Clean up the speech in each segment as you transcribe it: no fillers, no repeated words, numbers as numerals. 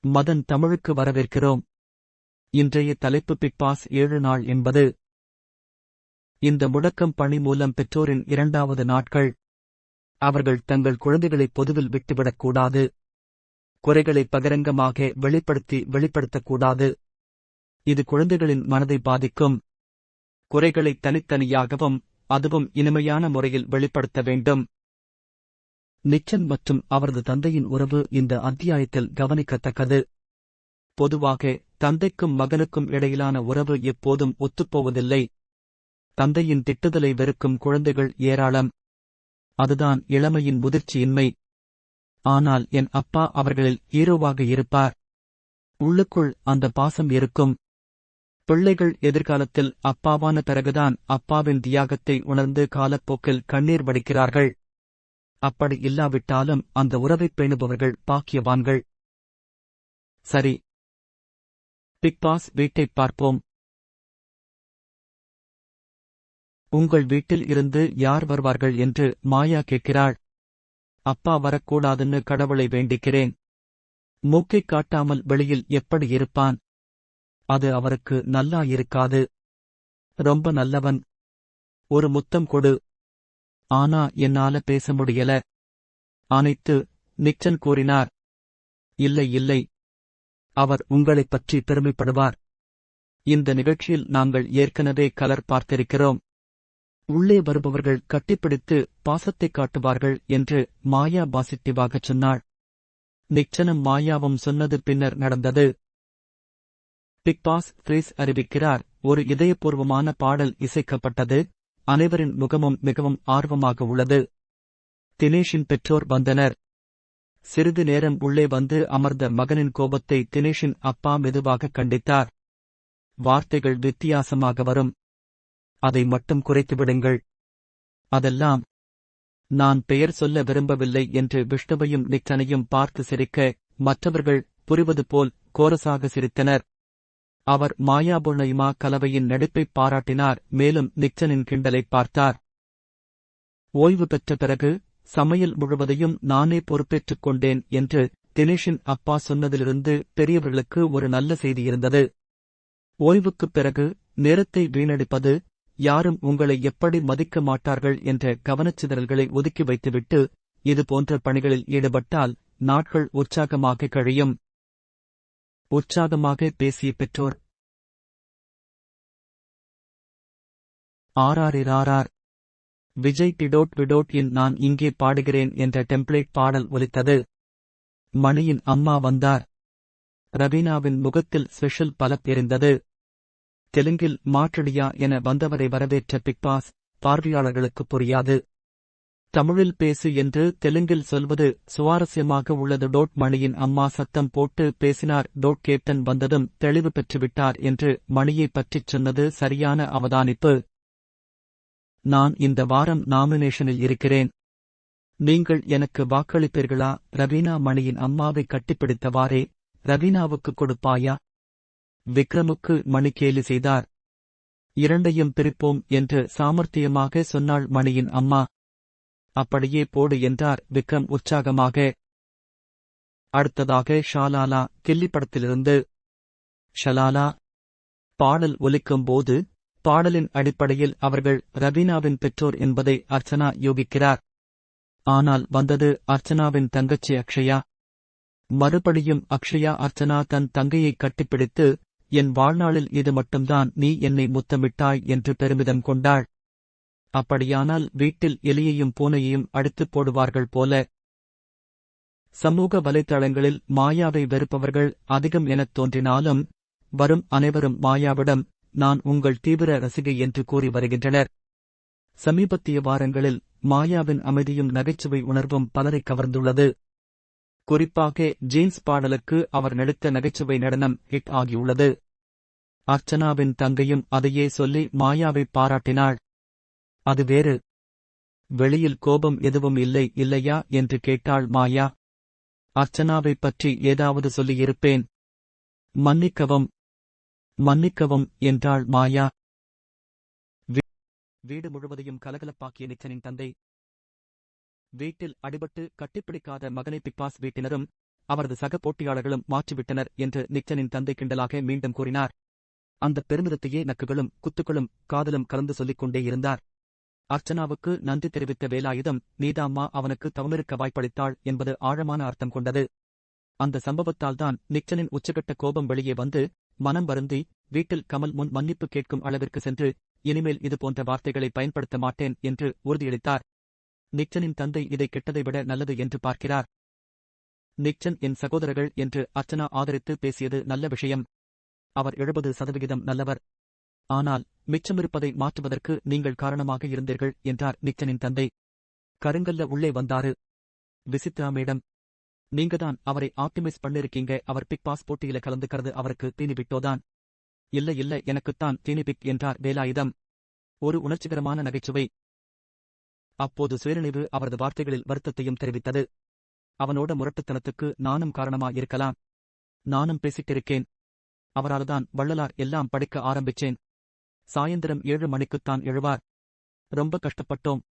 மதன் தமிழுக்கு வரவேற்கிறோம். இன்றைய தலைப்பு பிக் பாஸ் 7 நாள் என்பது. இந்த முடக்கம் பணி மூலம் பெற்றோரின் 2வது நாட்கள். அவர்கள் தங்கள் குழந்தைகளை பொதுவில் விட்டுவிடக்கூடாது. குறைகளை பகிரங்கமாக வெளிப்படுத்தக்கூடாது. இது குழந்தைகளின் மனதை பாதிக்கும். குறைகளை தனித்தனியாகவும் அதுவும் இனிமையான முறையில் வெளிப்படுத்த வேண்டும். நிச்சன் மற்றும் அவரது தந்தையின் உறவு இந்த அத்தியாயத்தில் கவனிக்கத்தக்கது. பொதுவாக தந்தைக்கும் மகனுக்கும் இடையிலான உறவு எப்போதும் ஒத்துப்போவதில்லை. தந்தையின் திட்டுதலை வெறுக்கும் குழந்தைகள் ஏராளம். அதுதான் இளமையின் முதிர்ச்சியின்மை. ஆனால் என் அப்பா அவர்களில் ஹீரோவாக இருப்பார். உள்ளுக்குள் அந்த பாசம் இருக்கும். பிள்ளைகள் எதிர்காலத்தில் அப்பாவான பிறகுதான் அப்பாவின் தியாகத்தை உணர்ந்து காலப்போக்கில் கண்ணீர் வடிக்கிறார்கள். அப்படி இல்லாவிட்டாலும் அந்த உறவைப் பேணுபவர்கள் பாக்கியவான்கள். சரி, பிக் பாஸ் வீட்டைப் பார்ப்போம். உங்கள் வீட்டில் இருந்து யார் வருவார்கள் என்று மாயா கேட்கிறாள். அப்பா வரக்கூடாதுன்னு கடவுளை வேண்டிக்கிறேன். மூக்கைக் காட்டாமல் வெளியில் எப்படி இருப்பான்? அது அவருக்கு நல்லா இருக்காது. ரொம்ப நல்லவன். ஒரு முத்தம் கொடு. ஆனா என்னால பேச முடியல. அனைத்து நிச்சன் கூறினார். இல்லை இல்லை, அவர் உங்களைப் பற்றி பெருமைப்படுவார். இந்த நிகழ்ச்சியில் நாங்கள் ஏற்கனவே கலர் பார்த்திருக்கிறோம். உள்ளே வருபவர்கள் கட்டிப்பிடித்து பாசத்தைக் காட்டுவார்கள் என்று மாயா பாசிட்டிவாகச் சொன்னாள். நிச்சனும் மாயாவும் சொன்னது பின்னர் நடந்தது. பிக் பாஸ் ஃப்ரீஸ் அறிவிக்கிறார். ஒரு இதயபூர்வமான பாடல் இசைக்கப்பட்டது. அனைவரின் முகமும் மிகவும் ஆர்வமாக உள்ளது. தினேஷின் பெற்றோர் வந்தனர். சிறிது நேரம் உள்ளே வந்து அமர்ந்த மகனின் கோபத்தை தினேஷின் அப்பா மெதுவாக கண்டித்தார். வார்த்தைகள் வித்தியாசமாக வரும். அதை மட்டும் குறைத்துவிடுங்கள். அதெல்லாம் நான் பெயர் சொல்ல விரும்பவில்லை என்று விஷ்ணுவையும் நிச்சனையும் பார்த்து சிரிக்க, மற்றவர்கள் புரிவது போல் கோரசாக சிரித்தனர். அவர் மாயாபூர்ணிமா கலவையின் நடிப்பைப் பாராட்டினார். மேலும் நிச்சனின் கிண்டலைப் பார்த்தார். ஓய்வு பெற்ற பிறகு சமையல் முழுவதையும் நானே பொறுப்பேற்றுக் கொண்டேன் என்று தினேஷின் அப்பா சொன்னதிலிருந்து பெரியவர்களுக்கு ஒரு நல்ல செய்தி இருந்தது. ஓய்வுக்குப் பிறகு நேரத்தை வீணடிப்பது, யாரும் உங்களை எப்படி மதிக்க மாட்டார்கள் என்ற கவனச்சிதறல்களை ஒதுக்கி வைத்துவிட்டு இதுபோன்ற பணிகளில் ஈடுபட்டால் நாட்கள் உற்சாகமாக கழியும். உற்சாகமாக பேசிய பெற்றோர். ஆராரிராரார். விஜய் விடோட் இன் நான் இங்கே பாடுகிறேன் என்ற டெம்ப்ளேட் பாடல் ஒலித்தது. மணியின் அம்மா வந்தார். ரவீனாவின் முகத்தில் ஸ்பெஷல் பலப் எரிந்தது. தெலுங்கில் மாற்றடியா என வந்தவரை வரவேற்ற பிக் பாஸ் பார்வையாளர்களுக்கு புரியாது. தமிழில் பேசு என்று தெலுங்கில் சொல்வது சுவாரஸ்யமாக உள்ளது. மணியின் அம்மா சத்தம் போட்டு பேசினார். கேப்டன் வந்ததும் தெளிவு பெற்றுவிட்டார் என்று மணியைப் பற்றிச் சொன்னது சரியான அவதானிப்பு. நான் இந்த வாரம் நாமினேஷனில் இருக்கிறேன். நீங்கள் எனக்கு வாக்களிப்பீர்களா? ரவீனா மணியின் அம்மாவை கட்டிப்பிடித்தவாறே, ரவீனாவுக்கு கொடுப்பாயா? விக்ரமுக்கு மணி கேலி செய்தார். இரண்டையும் பிரிப்போம் என்று சாமர்த்தியமாக சொன்னாள் மணியின் அம்மா. அப்படியே போடு என்றார் விக்ரம் உற்சாகமாக. அடுத்ததாக ஷாலாலா கில்லி படத்திலிருந்து. ஷலாலா பாடல் ஒலிக்கும் போது பாடலின் அடிப்படையில் அவர்கள் ரவீனாவின் பெற்றோர் என்பதை அர்ச்சனா யோகிக்கிறார். ஆனால் வந்தது அர்ச்சனாவின் தங்கச்சி அக்ஷயா. மறுபடியும் அக்ஷயா அர்ச்சனா தன் தங்கையை கட்டிப்பிடித்து, என் வாழ்நாளில் இது மட்டும்தான் நீ என்னை முத்தமிட்டாய் என்று பெருமிதம் கொண்டாள். அப்படியானால் வீட்டில் எலியையும் பூனையையும் அடித்துப் போடுவார்கள் போல. சமூக வலைத்தளங்களில் மாயாவை வெறுப்பவர்கள் அதிகம் எனத் தோன்றினாலும் வரும் அனைவரும் மாயாவிடம் நான் உங்கள் தீவிர ரசிகை என்று கூறி வருகின்றனர். சமீபத்திய வாரங்களில் மாயாவின் அமைதியும் நகைச்சுவை உணர்வும் பலரை கவர்ந்துள்ளது. குறிப்பாக ஜீன்ஸ் பாடலுக்கு அவர் நடித்த நகைச்சுவை நடனம் ஹிட் ஆகியுள்ளது. அர்ச்சனாவின் தங்கையும் அதையே சொல்லி மாயாவை பாராட்டினாள். அது வேறு. வெளியில் கோபம் எதுவும் இல்லை இல்லையா என்று கேட்டாள் மாயா. அர்ச்சனாவைப் பற்றி ஏதாவது சொல்லியிருப்பேன். மன்னிக்கவும் மன்னிக்கவும் என்றாள் மாயா. வீடு முழுவதையும் கலகலப்பாக்கிய நிச்சனின் தந்தை. வீட்டில் அடிபட்டு கட்டிப்பிடிக்காத மகனை பிக் பாஸ் வீட்டினரும் அவரது சக போட்டியாளர்களும் மாற்றிவிட்டனர் என்று நிக்சனின் தந்தை கிண்டலாக மீண்டும் கூறினார். அந்த பெருமிதத்தையே நக்குகளும் குத்துக்களும் காதலும் கலந்து சொல்லிக் கொண்டே இருந்தார். அர்ச்சனாவுக்கு நன்றி தெரிவித்த வேலாயுதம், நீதாம்மா அவனுக்கு தவமிருக்க வாய்ப்பளித்தாள் என்பது ஆழமான அர்த்தம் கொண்டது. அந்த சம்பவத்தால்தான் நிக்சனின் உச்சகட்ட கோபம் வெளியே வந்து, மனம் வருந்தி வீட்டில் கமல் முன் மன்னிப்பு கேட்கும் அளவிற்கு சென்று, இனிமேல் இது போன்ற வார்த்தைகளை பயன்படுத்த மாட்டேன் என்று உறுதியளித்தார். நிக்சனின் தந்தை இதை கெட்டதை விட நல்லது என்று பார்க்கிறார். நிக்சன் என் சகோதரர்கள் என்று அர்ச்சனா ஆதரித்து பேசியது நல்ல விஷயம். அவர் 70% நல்லவர். ஆனால் மிச்சமிருப்பதை மாற்றுவதற்கு நீங்கள் காரணமாக இருந்தீர்கள் என்றார் நிக்சனின் தந்தை. கருங்கல்ல உள்ளே வந்தாரு. விசித்ரா மேடம், நீங்கதான் அவரை ஆப்டிமைஸ் பண்ணிருக்கீங்க. அவர் பிக் பாஸ் போட்டியில கலந்துக்கிறது அவருக்கு தீனிபிட்டோதான். இல்ல இல்ல, எனக்குத்தான் தீனிபிக் என்றார் வேலாயுதம். ஒரு உணர்ச்சிகரமான நகைச்சுவை. அப்போது சுயநினைவு அவரது வார்த்தைகளில் வருத்தத்தையும் தெரிவித்தது. அவனோட முரட்டுத்தனத்துக்கு நானும் காரணமா இருக்கலாம். நானும் பேசிட்டிருக்கேன். அவரால்தான் வள்ளலார் எல்லாம் படிக்க ஆரம்பிச்சேன். சாயந்திரம் 7 மணிக்குத்தான் எழுவார். ரொம்ப கஷ்டப்பட்டோம்.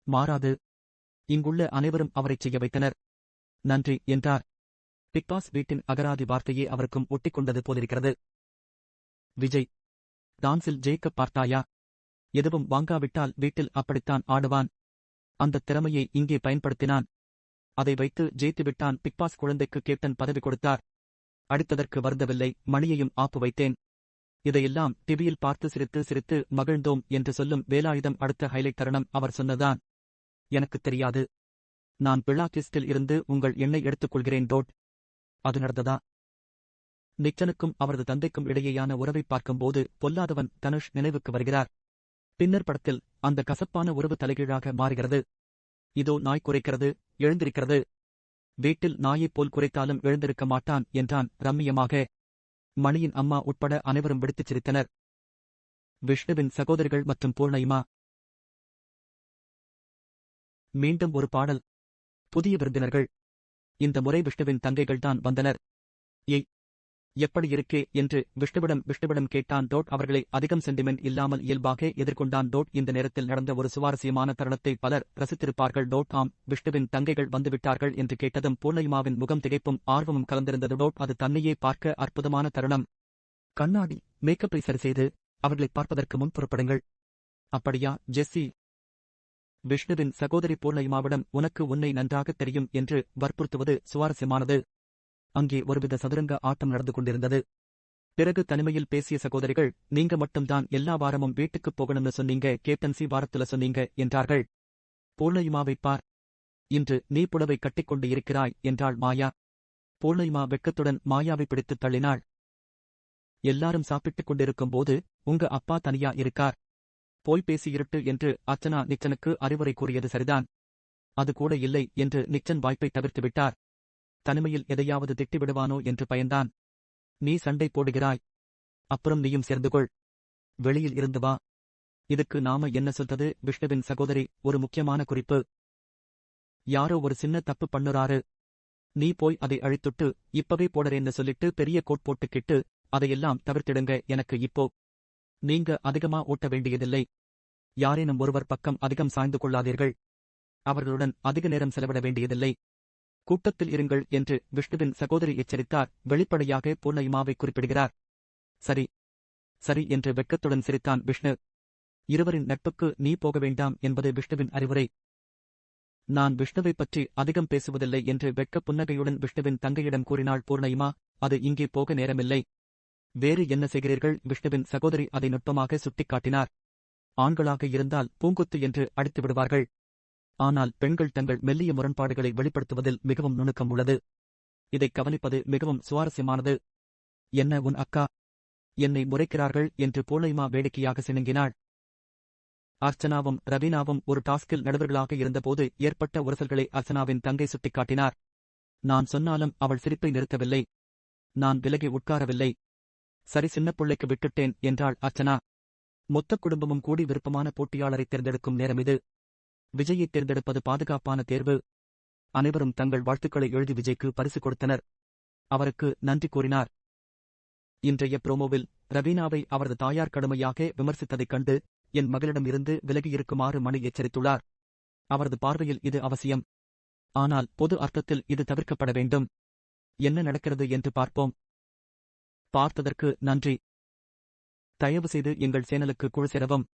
மாறாது. இங்குள்ள அனைவரும் அவரைச் செய்ய வைத்தனர். நன்றி என்றார். பிக்பாஸ் வீட்டின் அகராதி வார்த்தையே அவருக்கும் ஒட்டிக்கொண்டது போலிருக்கிறது. விஜய், டான்ஸில் ஜெயிக்க பார்த்தாயா? எதுவும் வாங்காவிட்டால் வீட்டில் அப்படித்தான் ஆடுவான். அந்த திறமையை இங்கே பயன்படுத்தினான். அதை வைத்து ஜெயித்துவிட்டான். பிக்பாஸ் குழந்தைக்கு கேப்டன் பதவி கொடுத்தார். அடித்ததற்கு வருந்தவில்லை, மணியையும் ஆப்பு வைத்தேன். இதையெல்லாம் டிவியில் பார்த்து சிரித்து சிரித்து மகிழ்ந்தோம் என்று சொல்லும் வேலாயுதம் அடுத்த ஹைலைட் தருணம் அவர் சொன்னதான். எனக்குத் தெரியாது. நான் பிளாக்லிஸ்டில் இருந்து உங்கள் எண்ணை எடுத்துக்கொள்கிறேன். அது நடந்ததா? நிக்சனுக்கும் அவரது தந்தைக்கும் இடையேயான உறவை பார்க்கும்போது பொல்லாதவன் தனுஷ் நினைவுக்கு வருகிறார். பின்னர் படத்தில் அந்த கசப்பான உறவு தலைகீழாக மாறுகிறது. இதோ நாய் குரைக்கிறது, எழுந்திருக்கிறது. வீட்டில் நாயைப் போல் குரைத்தாலும் எழுந்திருக்க மாட்டான் என்றான் ரம்மியமாக. மணியின் அம்மா உட்பட அனைவரும் வெடித்துச் சிரித்தனர். விஷ்ணுவின் சகோதரிகள் மற்றும் பூர்ணிமா. மீண்டும் ஒரு பாடல். புதிய விருந்தினர்கள். இந்த முறை விஷ்ணுவின் தங்கைகள்தான் வந்தனர். ஏய், எப்படி இருக்கே என்று விஷ்ணுவிடம் கேட்டான். அவர்களை அதிகம் சென்டிமெண்ட் இல்லாமல் இயல்பாக எதிர்கொண்டான். இந்த நேரத்தில் நடந்த ஒரு சுவாரஸ்யமான தருணத்தை பலர் ரசித்திருப்பார்கள். ஆம், விஷ்ணுவின் தங்கைகள் வந்துவிட்டார்கள் என்று கேட்டதும் பூர்ணிமாவின் முகம் திகைப்பும் ஆர்வமும் கலந்திருந்தது. அது தன்னையே பார்க்க அற்புதமான தருணம். கண்ணாடி, மேக்கப்பை சரிசெய்து அவர்களை பார்ப்பதற்கு முன் புறப்படுங்கள். அப்படியா ஜெஸ்ஸி? விஷ்ணுவின் சகோதரி பூர்ணிமாவிடம் உனக்கு உன்னை நன்றாகத் தெரியும் என்று வற்புறுத்துவது சுவாரஸ்யமானது. அங்கே ஒருவித சதுரங்க ஆட்டம் நடந்து கொண்டிருந்தது. பிறகு தனிமையில் பேசிய சகோதரிகள், நீங்க மட்டும்தான் எல்லா வாரமும் வீட்டுக்குப் போகணும்னு சொன்னீங்க, கேப்டன்சி வாரத்துல சொன்னீங்க என்றார்கள். பூர்ணிமாவை பார், இன்று நீ புடவை கட்டிக்கொண்டு இருக்கிறாய் என்றாள் மாயா. பூர்ணிமா வெட்கத்துடன் மாயாவை பிடித்துத் தள்ளினாள். எல்லாரும் சாப்பிட்டுக் கொண்டிருக்கும் போது உங்க அப்பா தனியா இருக்கார், போய் பேசி இருட்டு என்று அர்ச்சனா நிக்சனுக்கு அறிவுரை கூறியது சரிதான். அது கூட இல்லை என்று நிக்சன் வாய்ப்பை தவிர்த்துவிட்டார். தனிமையில் எதையாவது திட்டிவிடுவானோ என்று பயந்தான். நீ சண்டை போடுகிறாய், அப்புறம் நீயும் சேர்ந்து கொள். வெளியில் இருந்து வா. இதுக்கு நாம என்ன சொல்றது? விஷ்ணுவின் சகோதரி ஒரு முக்கியமான குறிப்பு. யாரோ ஒரு சின்ன தப்பு பண்ணுறாரு, நீ போய் அதை அழித்துட்டு இப்பவே போடறேன்னு சொல்லிட்டு பெரிய கோட் போட்டுக்கிட்டு அதையெல்லாம் தவிர்த்திடுங்க. எனக்கு இப்போ நீங்க அதிகமா ஓட்ட வேண்டியதில்லை. யாரேனும் ஒருவர் பக்கம் அதிகம் சாய்ந்து கொள்ளாதீர்கள். அவர்களுடன் அதிக நேரம் செலவிட வேண்டியதில்லை. கூட்டத்தில் இருங்கள் என்று விஷ்ணுவின் சகோதரி எச்சரித்தார். வெளிப்படையாக பூர்ணிமாவை குறிப்பிடுகிறார். சரி சரி என்று வெட்கத்துடன் சிரித்தான் விஷ்ணு. இருவரின் நட்புக்கு நீ போக வேண்டாம் என்பது விஷ்ணுவின் அறிவுரை. நான் விஷ்ணுவைப் பற்றி அதிகம் பேசுவதில்லை என்று வெட்கப் புன்னகையுடன் விஷ்ணுவின் தங்கையிடம் கூறினாள் பூர்ணிமா. அது இங்கே போக நேரமில்லை. வேறு என்ன செய்கிறீர்கள்? விஷ்ணுவின் சகோதரி அதை நுட்பமாக சுட்டிக்காட்டினார். ஆண்களாக இருந்தால் பூங்குத்து என்று அடித்து விடுவார்கள். ஆனால் பெண்கள் தங்கள் மெல்லிய முரண்பாடுகளை வெளிப்படுத்துவதில் மிகவும் நுணுக்கம் உள்ளது. இதைக் கவனிப்பது மிகவும் சுவாரஸ்யமானது. என்ன உன் அக்கா என்னை முறைக்கிறார்கள் என்று பூர்ணிமா வேடிக்கையாக சிணுங்கினாள். அர்ச்சனாவும் ரவீனாவும் ஒரு டாஸ்கில் நடுவர்களாக இருந்தபோது ஏற்பட்ட உரசல்களை அர்ச்சனாவின் தங்கை சுட்டிக்காட்டினார். நான் சொன்னாலும் அவள் சிரிப்பை நிறுத்தவில்லை. நான் விலகி உட்காரவில்லை. சரி, சின்ன பிள்ளைக்கு விட்டுட்டேன் என்றாள் அர்ச்சனா. மொத்த குடும்பமும் கூடி விருப்பமான போட்டியாளரை தேர்ந்தெடுக்கும் நேரம் இது. விஜயை தேர்ந்தெடுப்பது பாதுகாப்பான தேர்வு. அனைவரும் தங்கள் வாழ்த்துக்களை எழுதி விஜய்க்கு பரிசு கொடுத்தனர். அவருக்கு நன்றி கூறினார். இன்றைய புரோமோவில் ரவீனாவை அவரது தாயார் கடுமையாக விமர்சித்ததைக் கண்டு என் மகளிடம் இருந்து விலகியிருக்குமாறு மணி எச்சரித்துள்ளார். அவரது பார்வையில் இது அவசியம். ஆனால் பொது அர்த்தத்தில் இது தவிர்க்கப்பட வேண்டும். என்ன நடக்கிறது என்று பார்ப்போம். பார்த்ததற்கு நன்றி. தயவுசெய்து எங்கள் சேனலுக்கு குழு சேரவும்.